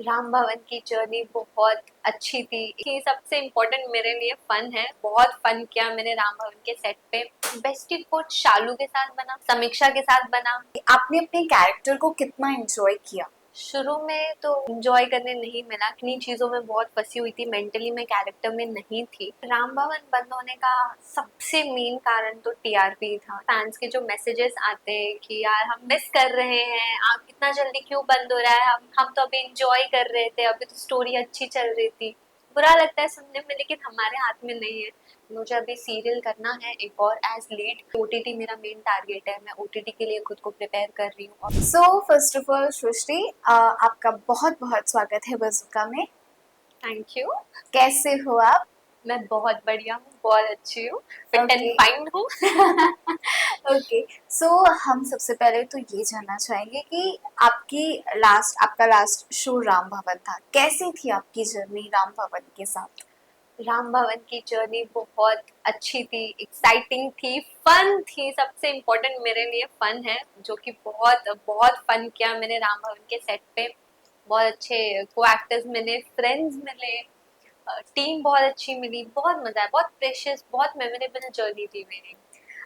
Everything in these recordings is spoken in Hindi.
राम भवन की जर्नी बहुत अच्छी थी। ये सबसे इम्पोर्टेंट मेरे लिए फन है। बहुत फन किया मैंने राम भवन के सेट पे। बेस्टी कोच शालू के साथ बना, समीक्षा के साथ बना। आपने अपने कैरेक्टर को कितना एंजॉय किया? शुरू में तो एंजॉय करने नहीं मिला, किन्हीं चीजों में बहुत फंसी हुई थी, मेंटली मैं कैरेक्टर में नहीं थी। राम भवन बंद होने का सबसे मेन कारण तो टीआरपी था। फैंस के जो मैसेजेस आते हैं कि यार हम मिस कर रहे हैं, आप इतना जल्दी क्यों बंद हो रहा है, हम तो अभी एंजॉय कर रहे थे, अभी तो स्टोरी अच्छी चल रही थी। बुरा लगता है सुनने में, लेकिन हमारे हाथ में नहीं है। मुझे अभी सीरियल करना है एक और एज लीड। ओटीटी मेरा मेन टारगेट है, मैं ओटीटी के लिए खुद को प्रिपेयर कर रही हूँ। सो फर्स्ट ऑफ ऑल सृष्टि, आपका बहुत बहुत स्वागत है बज़ुका में। Thank you. कैसे हो आप? मैं बहुत बढ़िया हूँ, बहुत अच्छी हूँ, फिट एंड ओके। फाइन हूँ। ओके। सो हम सबसे पहले तो ये जानना चाहेंगे कि आपका लास्ट शो राम भवन था, कैसी थी आपकी जर्नी राम भवन के साथ? राम भवन की जर्नी बहुत अच्छी थी, एक्साइटिंग थी, फन थी। सबसे इम्पोर्टेंट मेरे लिए फन है, जो कि बहुत बहुत फन किया मैंने राम भवन के सेट पे। बहुत अच्छे को एक्टर्स मिले, फ्रेंड्स मिले, टीम बहुत अच्छी मिली, बहुत मजा आया, बहुत प्रेशियस, बहुत मेमोरेबल जर्नी थी मेरी।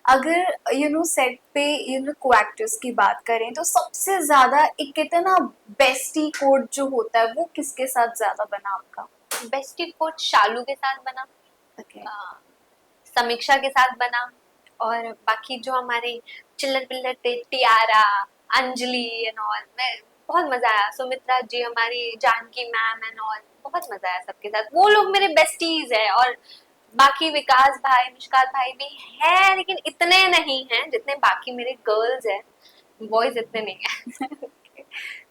अगर सेट पे को एक्टर्स की बात करें तो सबसे ज्यादा एक कहते हैं ना, बेस्टी कोड जो होता है वो किसके साथ ज्यादा बना आपका? बेस्टी कोच शालू के साथ बना, ओके। समीक्षा के साथ बना, और बाकी जो हमारे चिल्लर पिल्लर थे, टियारा, अंजलि एंड ऑल, मैं बहुत मजा आया। सुमित्रा जी, हमारी जानकी मैम एंड ऑल, बहुत मजा आया सबके साथ। वो लोग मेरे बेस्टीज है। और बाकी विकास भाई, मुस्कान भाई भी है, लेकिन इतने नहीं हैं जितने बाकी मेरे गर्ल्स हैं। बॉयज इतने नहीं है।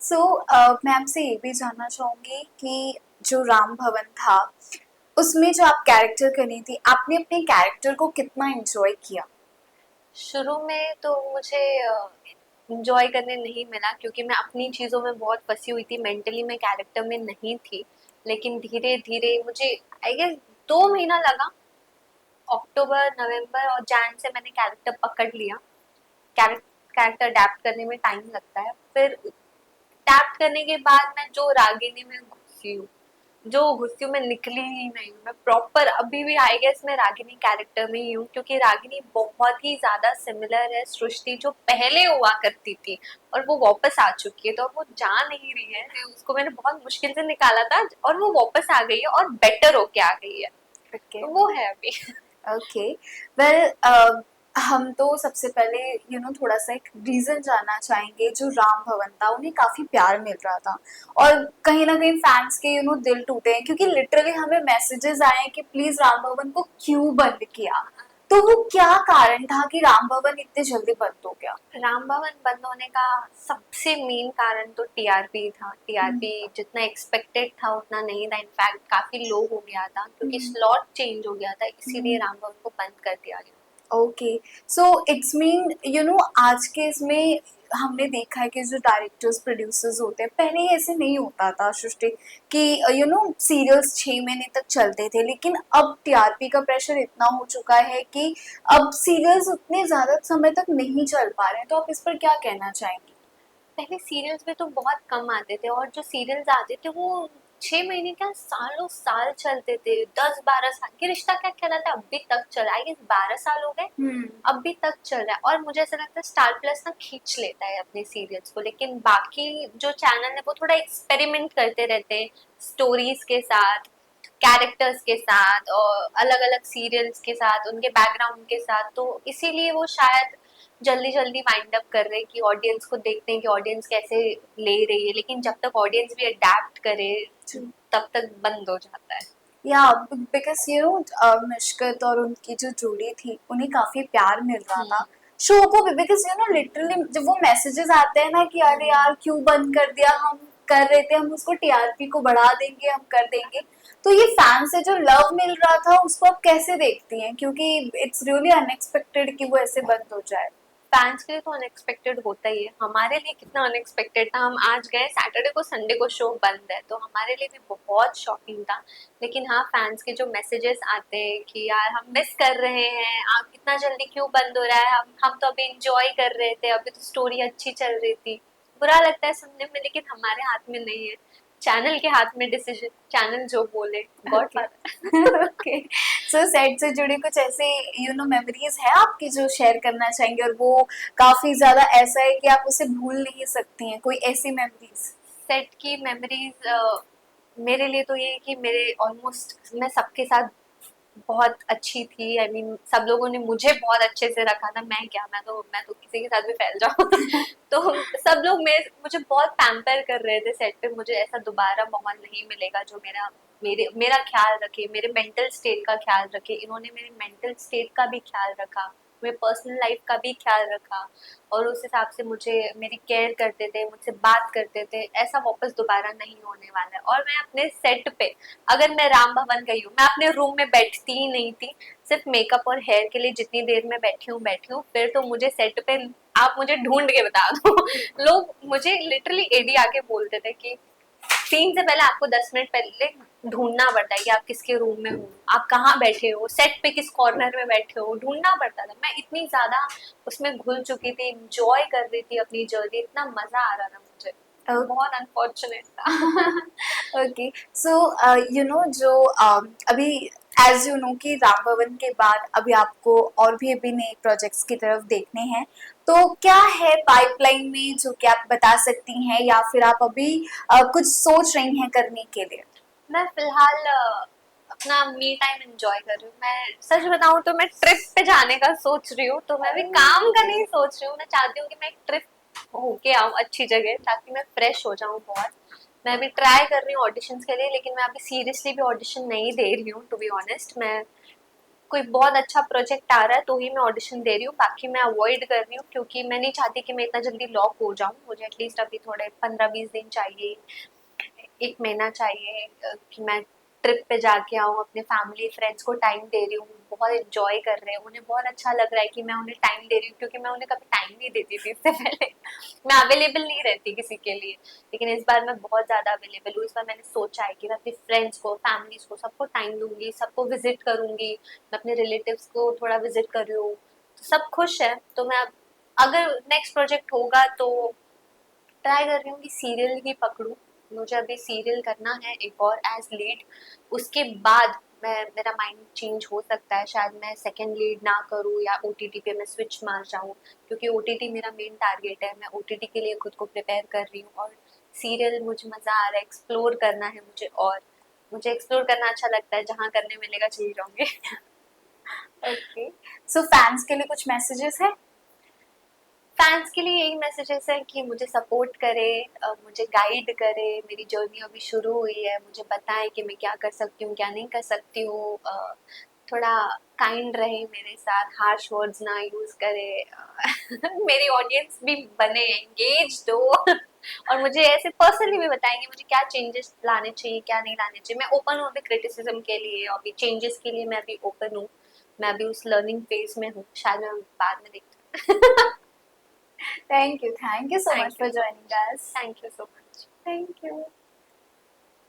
सो मैं आपसे ये भी जानना चाहूंगी कि जो राम भवन था उसमें जो आप कैरेक्टर करनी थी, आपने अपने कैरेक्टर को कितना एंजॉय किया? शुरू में तो मुझे इंजॉय करने नहीं मिला, क्योंकि मैं अपनी चीज़ों में बहुत फंसी हुई थी, मेंटली मैं कैरेक्टर में नहीं थी। लेकिन धीरे धीरे मुझे, आई गेस, 2 महीना लगा। अक्टूबर, नवंबर और जैन से मैंने कैरेक्टर पकड़ लिया। कैरेक्टर अडेप्ट करने में टाइम लगता है। फिर अडेप्ट करने के बाद मैं जो रागिनी में घुसी हूँ, मैं निकली ही नहीं हूँ। मैं प्रॉपर अभी भी आई गेस मैं रागिनी कैरेक्टर में ही हूँ, क्योंकि रागिनी बहुत ही ज्यादा सिमिलर है सृष्टि जो पहले हुआ करती थी, और वो वापस आ चुकी है। तो अब वो जा नहीं रही है, उसको मैंने बहुत मुश्किल से निकाला था, और वो वापस आ गई है और बेटर होके आ गई है। ओके। तो वो है अभी। ओके। वेल, हम तो सबसे पहले थोड़ा सा एक रीजन जानना चाहेंगे। जो राम भवन था उन्हें काफी प्यार मिल रहा था, और कहीं ना कहीं फैंस के दिल टूटे हैं, क्योंकि लिटरली हमें मैसेजेस आए हैं कि प्लीज राम भवन को क्यों बंद किया। तो वो क्या कारण था कि राम भवन इतने जल्दी बंद हो गया? राम भवन बंद होने का सबसे मेन कारण तो टीआरपी था। टीआरपी जितना एक्सपेक्टेड था उतना नहीं था, इनफैक्ट काफी लो हो गया था, क्योंकि स्लॉट चेंज हो गया था, इसीलिए राम भवन को बंद कर दिया गया। ओके। सो इट्स मीन आज के इसमें हमने देखा है कि जो डायरेक्टर्स प्रोड्यूसर्स होते हैं, पहले ऐसे नहीं होता था सृष्टि, कि सीरियल्स 6 महीने तक चलते थे, लेकिन अब टीआरपी का प्रेशर इतना हो चुका है कि अब सीरियल्स उतने ज्यादा समय तक नहीं चल पा रहे हैं। तो आप इस पर क्या कहना चाहेंगी? पहले सीरियल्स में तो बहुत कम आते थे, और जो सीरियल्स आते थे वो 6 महीने क्या, सालों साल चलते थे। 10-12 साल की रिश्ता क्या कहलाता है, अभी तक चल रहा है। ये 12 साल हो गए, अभी तक चल रहा है। और मुझे ऐसा लगता है स्टार प्लस ना खींच लेता है अपने सीरियल्स को, लेकिन बाकी जो चैनल है वो थोड़ा एक्सपेरिमेंट करते रहते हैं स्टोरीज के साथ, कैरेक्टर्स के साथ, और अलग अलग सीरियल्स के साथ, उनके बैकग्राउंड के साथ। तो इसीलिए वो शायद जल्दी जल्दी वाइंड अप कर रहे हैं कि ऑडियंस को देखते हैं कि ऑडियंस कैसे ले रही है। लेकिन जब तक ऑडियंस भी अडेप्ट करे तब तक बंद हो जाता है। या बिकॉज मिशकत और उनकी जो जोड़ी थी उन्हें काफी प्यार मिल रहा था शो को भी, बिकॉज लिटरली जब वो मैसेजेस आते हैं ना कि अरे यार क्यों बंद कर दिया, हम कर रहे थे, हम उसको टीआरपी को बढ़ा देंगे, हम कर देंगे। तो ये फैन से जो लव मिल रहा था उसको आप कैसे देखती हैं, क्योंकि इट्स रियली अनएक्सपेक्टेड कि वो ऐसे बंद हो जाए। फैंस के लिए तो अनएक्सपेक्टेड होता ही है, हमारे लिए कितना अनएक्सपेक्टेड था। हम आज गए सैटरडे को, संडे को शो बंद है, तो हमारे लिए भी बहुत शॉकिंग था। लेकिन हाँ, फैंस के जो मैसेजेस आते हैं कि यार हम मिस कर रहे हैं, आप इतना जल्दी क्यों बंद हो रहा है, हम तो अभी इंजॉय कर रहे थे, अभी तो स्टोरी अच्छी चल रही थी। बुरा लगता है सुनने में, लेकिन हमारे हाथ में नहीं है। चैनल के हाथ में डिसीजन, चैनल जो बोले, गॉड Okay. फादर। ओके, सो सेट से जुड़ी कुछ ऐसे मेमोरीज है आपकी जो शेयर करना चाहेंगे, और वो काफी ज्यादा ऐसा है कि आप उसे भूल नहीं सकती हैं, कोई ऐसी मेमोरीज? सेट की मेमोरीज मेरे लिए तो ये है कि मेरे ऑलमोस्ट मैं सबके साथ बहुत अच्छी थी। आई मीन सब लोगों ने मुझे बहुत अच्छे से रखा था। मैं क्या, मैं तो किसी के साथ भी फैल जाऊँ। तो सब लोग मुझे बहुत पैम्पर कर रहे थे सेट पे। मुझे ऐसा दोबारा माहौल नहीं मिलेगा जो मेरा ख्याल रखे, मेरे मेंटल स्टेट का ख्याल रखे। इन्होंने मेरे मेंटल स्टेट का भी ख्याल रखा, मेरे पर्सनल लाइफ का भी ख्याल रखा, और उस हिसाब से मुझे मेरी केयर करते थे, मुझसे बात करते थे। ऐसा वापस दोबारा नहीं होने वाला है। और मैं अपने सेट पे, अगर मैं राम भवन गई हूँ, मैं अपने रूम में बैठती ही नहीं थी। सिर्फ मेकअप और हेयर के लिए जितनी देर में बैठी हूँ, फिर तो मुझे सेट पे आप मुझे ढूंढ के बता दो। लोग मुझे लिटरली एडी आके बोलते थे कि सीन से पहले आपको 10 मिनट पहले ढूंढना पड़ता है कि आप किसके रूम में हो, आप कहाँ बैठे हो, सेट पे किस कॉर्नर में बैठे हो, ढूंढना पड़ता था। मैं इतनी ज्यादा उसमें घुल चुकी थी, इंजॉय कर रही थी अपनी जर्नी, इतना मजा आ रहा था मुझे। बहुत अनफॉर्चुनेट था। ओके, सो जो अभी एज यू नो कि राम भवन के बाद अभी आपको और भी अभी नए प्रोजेक्ट्स की तरफ देखने हैं, तो क्या है पाइपलाइन में जो कि आप बता सकती हैं, या फिर आप अभी कुछ सोच रही हैं करने के लिए? मैं फिलहाल अपना मी टाइम एंजॉय कर रही हूँ। मैं सच बताऊँ तो मैं ट्रिप पे जाने का सोच रही हूँ, तो मैं अभी काम का नहीं सोच रही हूँ। मैं चाहती हूँ कि मैं एक ट्रिप होके आऊँ अच्छी जगह, ताकि मैं फ्रेश हो जाऊँ बहुत। मैं अभी ट्राई कर रही हूँ ऑडिशंस के लिए, लेकिन मैं अभी सीरियसली भी ऑडिशन नहीं दे रही हूँ, टू बी ऑनेस्ट। मैं कोई बहुत अच्छा प्रोजेक्ट आ रहा है तो ही मैं ऑडिशन दे रही हूँ, बाकी मैं अवॉइड कर रही हूँ, क्योंकि मैं नहीं चाहती कि मैं इतना जल्दी लॉक हो जाऊँ। मुझे एटलीस्ट अभी थोड़े 15-20 दिन चाहिए, 1 महीना चाहिए कि मैं ट्रिप पे जाके आऊँ, अपने फैमिली फ्रेंड्स को टाइम दे रही हूँ, बहुत एंजॉय कर रहे हैं, उन्हें बहुत अच्छा लग रहा है कि मैं उन्हें टाइम दे रही हूँ, क्योंकि मैं उन्हें कभी टाइम नहीं देती थी इससे पहले। मैं अवेलेबल नहीं रहती किसी के लिए, लेकिन इस बार मैं बहुत ज़्यादा अवेलेबल हूँ। इस बार मैंने सोचा है कि मैं अपने फ्रेंड्स को, फैमिलीज को, सबको टाइम दूंगी, सबको विजिट करूंगी। मैं अपने रिलेटिव्स को थोड़ा विजिट कर रही हूँ, तो सब खुश है। तो मैं अगर नेक्स्ट प्रोजेक्ट होगा तो ट्राई कर रही हूँ कि सीरियल ही पकड़ूं। मुझे अभी सीरियल करना है एक और एज लीड। उसके बाद मेरा माइंड चेंज हो सकता है, शायद मैं सेकंड लीड ना करूँ या ओटीटी पे मैं स्विच मार जाऊँ, क्योंकि ओटीटी मेरा मेन टारगेट है। मैं ओटीटी के लिए खुद को प्रिपेयर कर रही हूँ, और सीरियल मुझे मज़ा आ रहा है, एक्सप्लोर करना है मुझे, और मुझे एक्सप्लोर करना अच्छा लगता है। जहाँ करने मिलेगा चली जाऊँगी। ओके, सो फैंस के लिए कुछ मैसेजेस है? फैंस के लिए यही मैसेजेस है कि मुझे सपोर्ट करे, मुझे गाइड करे। मेरी जर्नी अभी शुरू हुई है, मुझे बताएं कि मैं क्या कर सकती हूँ, क्या नहीं कर सकती हूँ। थोड़ा काइंड रहे मेरे साथ, हार्श वर्ड्स ना यूज करे। मेरी ऑडियंस भी बने, एंगेज दो। और मुझे ऐसे पर्सनली भी बताएंगे मुझे क्या चेंजेस लाने चाहिए, क्या नहीं लाने चाहिए। मैं ओपन हूँ अभी क्रिटिसिज्म के लिए, अभी चेंजेस के लिए मैं अभी ओपन हूँ। मैं अभी उस लर्निंग फेज में हूँ, शायद मैं बाद में देखती हूँ। Thank you so much Thank you for so joining much. us. Thank you so much. Thank you.